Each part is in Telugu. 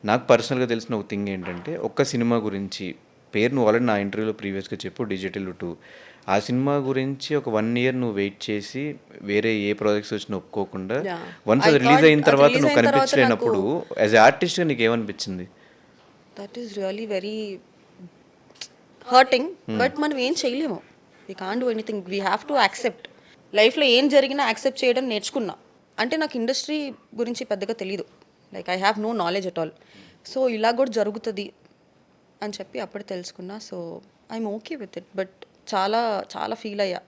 నాకు పర్సనల్గా తెలిసిన ఒక థింగ్ ఏంటంటే ఒక్క సినిమా గురించి పేరు నువ్వు ఆల్రెడీ నా ఇంటర్వ్యూలో ప్రీవియస్గా చెప్పు డిజిటల్ 2 ఆ సినిమా గురించి ఒక 1 ఇయర్ నువ్వు వెయిట్ చేసి వేరే ఏ ప్రాజెక్ట్స్ వచ్చినా ఒప్పుకోకుండా Yeah. వన్స్ I అది రిలీజ్ thought అయిన అది తర్వాత రిలీజ్ నువ్వు అయిన తర్వాత కనిపించలేనప్పుడు నాకు యాజ్ ఎ ఆర్టిస్ట్గా నీకు ఏమనిపించింది? That is really very hurting. But మనం ఏం చేయలేము. We can't do anything. We have to accept. లైఫ్లో ఏం జరిగినా యాక్సెప్ట్ చేయడం నేర్చుకున్నా. అంటే నాకు ఇండస్ట్రీ గురించి పెద్దగా తెలీదు. Like I have no knowledge at all. So ఇలా కూడా జరుగుతుంది అని చెప్పి అప్పుడు తెలుసుకున్నా. So I'm okay with it. But చాలా చాలా ఫీల్ అయ్యా.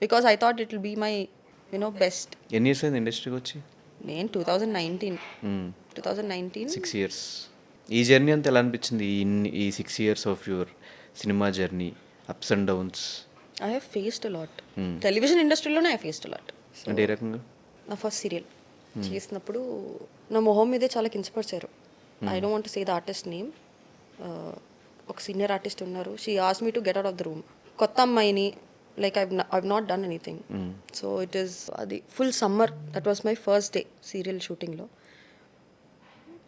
Because I thought it will be my best. ఎన్ని ఇయర్స్ అయింది ఇండస్ట్రీకి వచ్చి? నేను 2019 6 ఇయర్స్. ఈ జర్నీ అంతా ఎలా అనిపించింది? ఈ 6 years of your cinema journey, ups and downs. I have faced a lot. Television ఇండస్ట్రీలోనే ఐ ఫేస్డ్ అ లాట్. అంటే ఏ రకంగా? నా ఫస్ట్ సీరియల్ చేసినప్పుడు నా మొహం మీదే చాలా కించపరిచారు. I don't want to say the artist name. ఒక సీనియర్ ఆర్టిస్ట్ ఉన్నారు. She asked me to get out of the room. కొత్త అమ్మాయిని, like I've not done anything. So it is అది full summer. That was my first day serial షూటింగ్లో.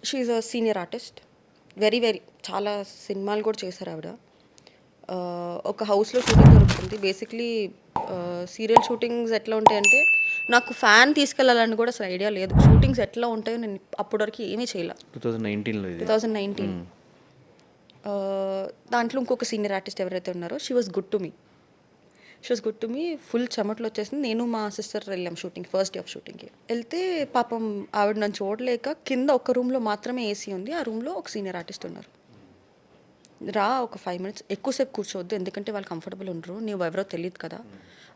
She is a senior artist. Very very చాలా సినిమాలు కూడా చేశారు ఆవిడ. ఒక హౌస్లో షూటింగ్ జరుగుతుంది. బేసిక్లీ సీరియల్ షూటింగ్స్ ఎట్లా ఉంటాయంటే, నాకు ఫ్యాన్ తీసుకెళ్ళాలని కూడా అసలు ఐడియా లేదు. షూటింగ్స్ ఎట్లా ఉంటాయో నేను అప్పటి వరకు ఏమీ చేయలే. 2019 దాంట్లో ఇంకొక సీనియర్ ఆర్టిస్ట్ ఎవరైతే ఉన్నారో she was good to me. Full చెమటలు వచ్చేసింది. నేను మా సిస్టర్ వెళ్ళాం షూటింగ్, ఫస్ట్ డే ఆఫ్ షూటింగ్కి వెళ్తే పాపం ఆవిడ నన్ను చూడలేక కింద ఒక రూమ్లో మాత్రమే ఏసీ ఉంది. ఆ రూమ్లో ఒక సీనియర్ ఆర్టిస్ట్ ఉన్నారు. రా ఒక 5 minutes ఎక్కువసేపు కూర్చోవద్దు, ఎందుకంటే వాళ్ళు కంఫర్టబుల్ ఉండరు, నువ్వు ఎవరో తెలియదు కదా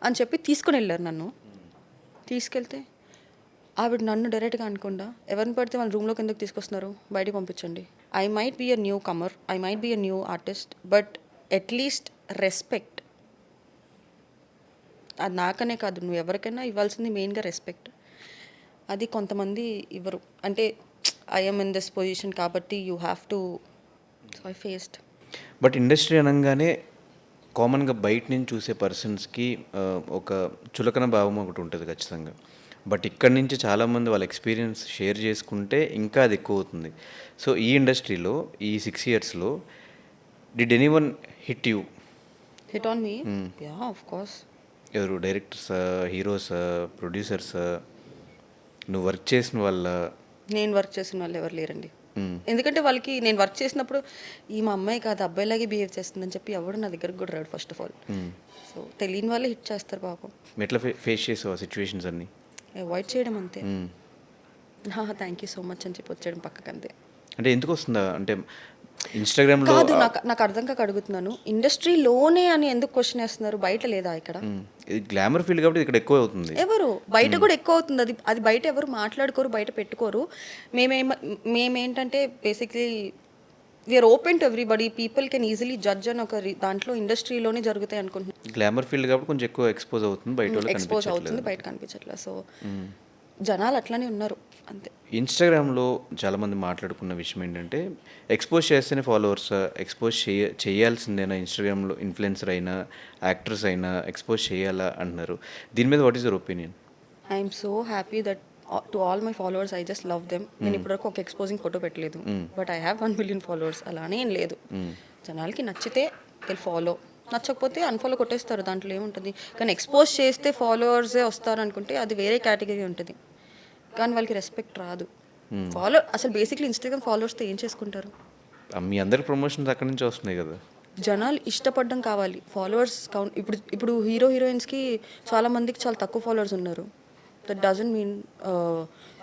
అని చెప్పి తీసుకుని వెళ్ళారు. నన్ను తీసుకెళ్తే ఆవిడ నన్ను డైరెక్ట్గా అనకుండా, ఎవరిని పడితే వాళ్ళ రూమ్లోకి ఎందుకు తీసుకొస్తున్నారు, బయటికి పంపించండి. I might be a newcomer, I might be a new artist, but at least respect. అది నాకనే కాదు, నువ్వు ఎవరికైనా ఇవ్వాల్సింది మెయిన్గా రెస్పెక్ట్. అది కొంతమంది ఇవ్వరు. అంటే ఐఎమ్ ఇన్ దిస్ పొజిషన్ కాబట్టి you have to. So I faced. But industry అనగానే కామన్గా బయట నుంచి చూసే పర్సన్స్కి ఒక చులకన భావం ఒకటి ఉంటుంది ఖచ్చితంగా. బట్ ఇక్కడి నుంచి చాలామంది వాళ్ళ ఎక్స్పీరియన్స్ షేర్ చేసుకుంటే ఇంకా అది ఎక్కువ అవుతుంది. సో ఈ ఇండస్ట్రీలో ఈ 6 ఇయర్స్లో did anyone hit you? Hit on me? Yeah, of course. ఎవరు? డైరెక్టర్సా, హీరోసా, ప్రొడ్యూసర్సా, నువ్వు వర్క్ చేసిన వాళ్ళ? నేను వర్క్ చేసిన వాళ్ళు ఎవరు లేరండి. ఎందుకంటే వాళ్ళకి నేను వర్క్ చేసినప్పుడు ఈ మా అమ్మాయి కాదు అబ్బాయిలాగే బిహేవ్ చేస్తుందని చెప్పి ఎవడు నా దగ్గరకు కూడా రాడు ఫస్ట్ ఆఫ్ ఆల్. సో తెలియని వాళ్ళే హిట్ చేస్తారు పాపం. ఎట్లా ఫేస్ చేసావు ఆ సిచ్యువేషన్స్ అన్నీ? అవాయిడ్ చేయడం అంతే. థ్యాంక్ యూ సో మచ్ అని చెప్పి వచ్చేయడం పక్కకు అంతే. అంటే ఎందుకు వస్తుందా? అంటే ఇన్స్టాగ్రామ్లో కాదు, నాకు అర్థం కాక అడుగుతున్నాను. ఇండస్ట్రీలోనే అని ఎందుకు క్వశ్చన్ వేస్తున్నారు? బయట లేదా ఇక్కడ? ఇది గ్లామర్ ఫీల్డ్ కాబట్టి ఇక్కడ ఎక్కువ అవుతుంది. ఎవరు బయట కూడా ఎక్కువ అవుతుంది. అది బయట ఎవరు మాట్లాడుకోరు, బయట పెట్టుకోరు. మేమేంటంటే basically we are open to everybody. People can easily judge అని ఒక దాంట్లో ఇండస్ట్రీలోనే జరుగుతాయి అనుకుంటున్నాను. గ్లామర్ ఫీల్డ్ కాబట్టి కొంచెం ఎక్కువ ఎక్స్పోజ్ అవుతుంది, బయట కనిపించట్లేదు. సో జనాలు అట్లానే ఉన్నారు అంతే. ఇన్స్టాగ్రామ్లో చాలామంది మాట్లాడుకున్న విషయం ఏంటంటే, ఎక్స్పోజ్ చేస్తేనే ఫాలోవర్స్, ఎక్స్పోజ్ చేయాల్సిందేనా? ఇన్స్టాగ్రామ్లో ఇన్ఫ్లుయెన్సర్ అయినా యాక్టర్స్ అయినా ఎక్స్పోజ్ చేయాలా అంటున్నారు. దీని మీద what is your opinion? I'm so happy that to all my followers I just love them. నేను ఇప్పటివరకు ఒక ఎక్స్పోజింగ్ ఫోటో పెట్టలేదు, but I have 1 million followers. అలానే ఏం లేదు. జనాలకి నచ్చితే వీళ్ళు ఫాలో, నచ్చకపోతే అన్ఫాలో కొట్టేస్తారు. దాంట్లో ఏముంటుంది? కానీ ఎక్స్పోజ్ చేస్తే ఫాలోవర్సే వస్తారు అనుకుంటే అది వేరే కేటగిరీ ఉంటుంది. కానీ వాళ్ళకి రెస్పెక్ట్ రాదు. అసలు బేసిక్లీ ఇన్స్టాగ్రామ్ ఫాలోవర్స్తో ఏం చేసుకుంటారు? మీ అందరి ప్రమోషన్స్ అక్కడి నుంచి వస్తున్నాయి కదా. జనాలు ఇష్టపడడం కావాలి. ఫాలోవర్స్ కౌంట్ ఇప్పుడు హీరోయిన్స్కి చాలా మందికి చాలా తక్కువ ఫాలోవర్స్ ఉన్నారు. దట్ డజంట్ మీన్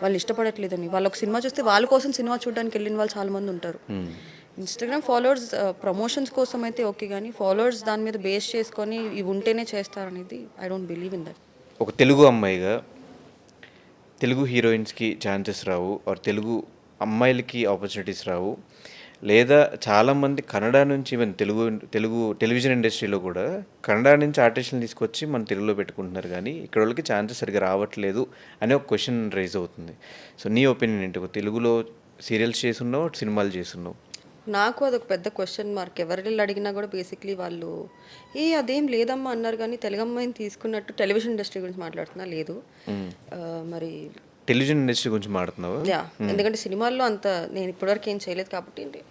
వాళ్ళు ఇష్టపడట్లేదని. వాళ్ళు ఒక సినిమా చూస్తే వాళ్ళ కోసం సినిమా చూడడానికి వెళ్ళిన వాళ్ళు చాలామంది ఉంటారు. ఇన్స్టాగ్రామ్ ఫాలోవర్స్ ప్రమోషన్స్ కోసం అయితే ఓకే, కానీ ఫాలోవర్స్ దాని మీద బేస్ చేసుకొని ఇవి ఉంటేనే చేస్తారనేది I don't believe in that. ఒక తెలుగు అమ్మాయిగా తెలుగు హీరోయిన్స్కి ఛాన్సెస్ రావు, ఆర్ తెలుగు అమ్మాయిలకి ఆపర్చునిటీస్ రావు, లేదా చాలామంది కన్నడ నుంచి, ఈవెన్ తెలుగు టెలివిజన్ ఇండస్ట్రీలో కూడా కన్నడ నుంచి ఆర్టిస్టులను తీసుకొచ్చి మన తెలుగులో పెట్టుకుంటున్నారు, కానీ ఇక్కడ వాళ్ళకి ఛాన్సెస్ సరిగ్గా రావట్లేదు అనే ఒక క్వశ్చన్ రైజ్ అవుతుంది. సో నీ ఒపీనియన్ ఏంటి? ఒక తెలుగులో సీరియల్స్ చేస్తున్నావు, సినిమాలు చేస్తున్నావు. నాకు అదొక పెద్ద క్వశ్చన్ మార్క్. ఎవరిని అడిగినా కూడా బేసిక్లీ వాళ్ళు అదేం లేదమ్మా అన్నారు. కానీ తెలుగు అమ్మాయిని తీసుకున్నట్టు టెలివిజన్ ఇండస్ట్రీ గురించి మాట్లాడుతున్నా లేదు. మరి టెలివిజన్ ఇండస్ట్రీ గురించి మాట్లాడుతున్నావా? యా, ఎందుకంటే సినిమాల్లో అంత నేను ఇప్పటివరకు ఏం చేయలేదు కాబట్టి.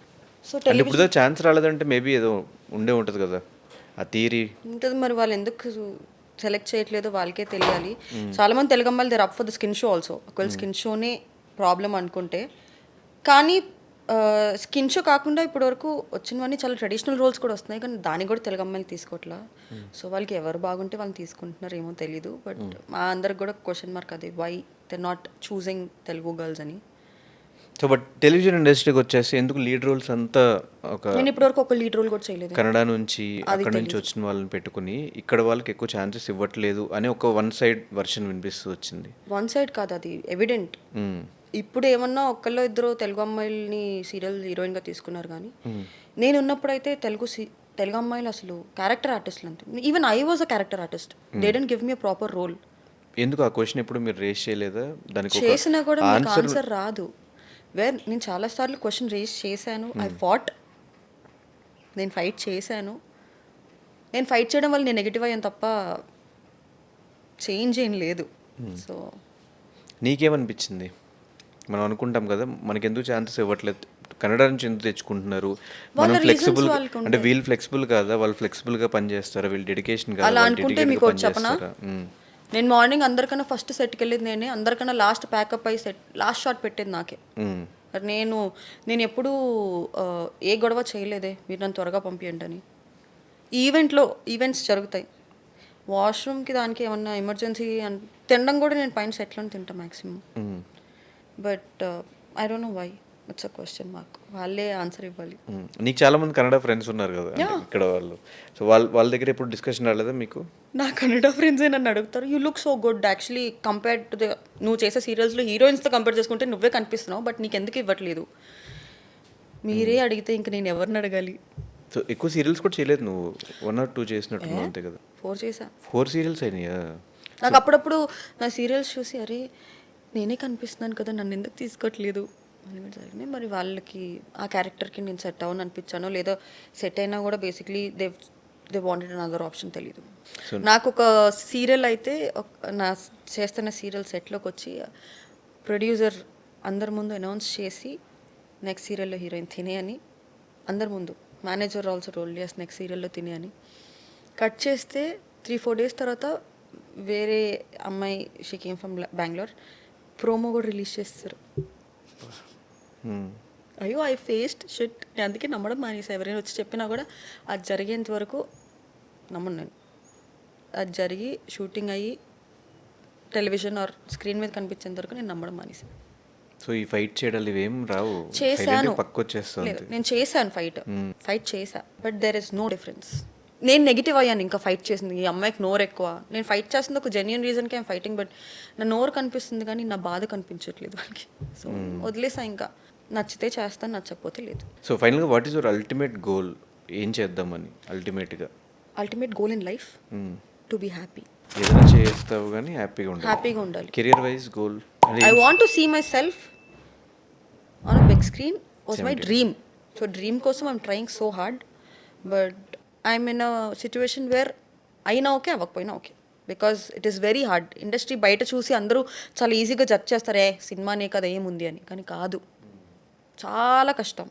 సో అంటే ఇప్పుడు ఛాన్స్ రాలేదంటే మేబీ ఏదో ఉండే ఉంటుంది కదా ఆ థియరీ. ఉంటుంది, మరి వాళ్ళు ఎందుకు సెలెక్ట్ చేయట్లేదో వాళ్ళకే తెలియాలి. చాలామంది తెలుగు అమ్మాయిలు they're up for the skin show also. ఒకవేళ స్కిన్ షోనే ప్రాబ్లం అనుకుంటే, కానీ స్కిన్ షో కాకుండా ఇప్పటివరకు వచ్చినవన్నీ చాలా ట్రెడిషనల్ రోల్స్ కూడా వస్తున్నాయి, కానీ దానికి కూడా తెలుగు అమ్మాయిలు తీసుకోవట్లా. సో వాళ్ళకి ఎవరు బాగుంటే వాళ్ళు తీసుకుంటున్నారు ఏమో తెలీదు. బట్ మా అందరికి కూడా క్వశ్చన్ మార్క్ అది, why they not choosing Telugu girls అని. సో బట్ టెలివిజన్ ఇండస్ట్రీకి వచ్చేసి ఎందుకు లీడ్ రోల్స్ అంతా ఒక నేను ఇప్పటివరకు ఒక లీడ్ రోల్ కూడా చేయలేదు. కన్నడ నుంచి అక్కడ నుంచి వచ్చిన వాళ్ళని పెట్టుకుని ఇక్కడ వాళ్ళకి ఎక్కువ ఛాన్సెస్ ఇవ్వట్లేదు అని ఒక వన్ సైడ్ వర్షన్ వినిపిస్తూ వచ్చింది. వన్ సైడ్ కాదు, అది ఎవిడెంట్. ఇప్పుడు ఏమన్నా ఒక్కళ్ళో ఇద్దరు తెలుగు అమ్మాయిల్ని సీరియల్ హీరోయిన్గా తీసుకున్నారు, కానీ నేను ఉన్నప్పుడు అయితే తెలుగు అమ్మాయిలు అసలు క్యారెక్టర్ ఆర్టిస్టులు అంతే. Even I was a character artist, they don't give me a proper role. ఎందుకు ఆ క్వశ్చన్ ఎప్పుడు మీరు రేస్ చేయలేదా? దానికి చేసినా కూడా మీకు ఆన్సర్ రాదు. నేను చాలాసార్లు క్వశ్చన్ రేస్ చేశాను. నేను ఫైట్ చేశాను. నేను ఫైట్ చేయడం వల్ల నేను నెగిటివ్ అయ్యాను తప్ప చేంజ్ ఏం లేదు. సో నీకేమనిపించింది? మనం అనుకుంటాం కదా మనకి ఎందుకు ఛాన్సెస్ ఇవ్వట్లేదు, కన్నడ నుంచి ఎందుకు తెచ్చుకుంటున్నారు, మనం ఫ్లెక్సిబుల్ అంటే వీళ్ళు ఫ్లెక్సిబుల్ కాదా, వాళ్ళు ఫ్లెక్సిబుల్గా పనిచేస్తారా, వీళ్ళు డెడికేషన్ కాదా, అలా అనుకుంటే మీకు చెప్పనా, నేను మార్నింగ్ అందరికన్నా ఫస్ట్ సెట్కి వెళ్ళేది నేనే, అందరికన్నా లాస్ట్ ప్యాకప్ అయ్యి లాస్ట్ షాట్ పెట్టేది నాకే. నేను ఎప్పుడూ ఏ గొడవ చేయలేదే మీరు నన్ను త్వరగా పంపించండి అని. ఈవెంట్స్ జరుగుతాయి, వాష్రూమ్కి దానికి ఏమన్నా ఎమర్జెన్సీ తినడం కూడా నేను పైన సెట్లోనే తింటాను maximum. But I don't know why, it's a question mark. వాళ్ళే ఆన్సర్ ఇవ్వాలి. నీకు చాలా మంది కన్నడ ఫ్రెండ్స్ ఉన్నారు కదా ఇక్కడ వాళ్ళు, సో వాళ్ళ దగ్గర ఎప్పుడు డిస్కషన్ రాలేదా మీకు? నా కన్నడ ఫ్రెండ్సే నన్ను అడుగుతారు, you look so good actually compared to the నువ్వు చేసే సీరియల్స్లో హీరోయిన్స్తో కంపేర్ చేసుకుంటే నువ్వే కనిపిస్తున్నావు, బట్ నీకు ఎందుకు ఇవ్వట్లేదు. మీరే అడిగితే ఇంక నేను ఎవరిని అడగాలి. సో ఎక్కువ సీరియల్స్ కూడా చేయలేదు నువ్వు, 1 or 2 చేసినట్టు అంతే కదా? 4 చేశా. 4 సీరియల్స్ అయినాయా? నాకు అప్పుడప్పుడు నా సీరియల్స్ చూసి అరే నేనే కనిపిస్తున్నాను కదా నన్ను ఎందుకు తీసుకోవట్లేదు అని జరిగినాయి. మరి వాళ్ళకి ఆ క్యారెక్టర్కి నేను సెట్ అవ్వను అనిపించాను, లేదా సెట్ అయినా కూడా basically they wanted another option తెలీదు. నాకు ఒక సీరియల్ అయితే నా చేస్తున్న సీరియల్ సెట్లోకి వచ్చి ప్రొడ్యూసర్ అందరి ముందు అనౌన్స్ చేసి నెక్స్ట్ సీరియల్లో హీరోయిన్ తినే అని, అందరి ముందు మేనేజర్ ఆల్సో రోల్ చేసి నెక్స్ట్ సీరియల్లో తినే అని కట్ చేస్తే 3-4 days తర్వాత వేరే అమ్మాయి she came from Bengaluru promo కూడా రిలీజ్ చేస్తారు. అయ్యో ఐ ఫేస్డ్ షిట్. నేను అందుకే నమ్మడం మానేసి, ఎవరైనా వచ్చి చెప్పినా కూడా అది జరిగేంత వరకు నమ్మను నేను. అది జరిగి షూటింగ్ అయ్యి టెలివిజన్ ఆర్ స్క్రీన్ మీద కనిపించేంత వరకు నేను నమ్మడం మానేసి. సో ఈ ఫైట్ చేయడాలు ఇవేం రావు, చేశాను, నేను చేశాను ఫైట్ చేశా, but there is no difference. నేను నెగిటివ్ అయ్యాను ఇంకా ఫైట్ చేసింది, ఈ అమ్మాయికి నోరు ఎక్కువ. నేను ఫైట్ చేస్తుంది ఒక జెన్యున్ రీజన్కి ఐమ్ ఫైటింగ్, బట్ నా నోరు కనిపిస్తుంది కానీ నా బాధ కనిపించట్లేదు వాళ్ళకి. సో వదిలేసా, ఇంకా నచ్చితే చేస్తాను, నచ్చకపోతే లేదు. సో ఫైనల్గా what is your ultimate goal? ఏం చేద్దామని ultimate goal in life to be happy. ఏదైనా చేస్తావు కానీ హ్యాపీగా ఉండాలి. Career wise goal I want to see myself on a big screen was my dream. So dream కోసం I'm trying so hard, but I'm in a situation where అయినా ఓకే అవ్వకపోయినా okay, because it is very hard. Industry బయట చూసి అందరూ చాలా ఈజీగా జడ్జ్ చేస్తారు, సినిమానే కదా ఏముంది అని, కానీ కాదు, చాలా కష్టం.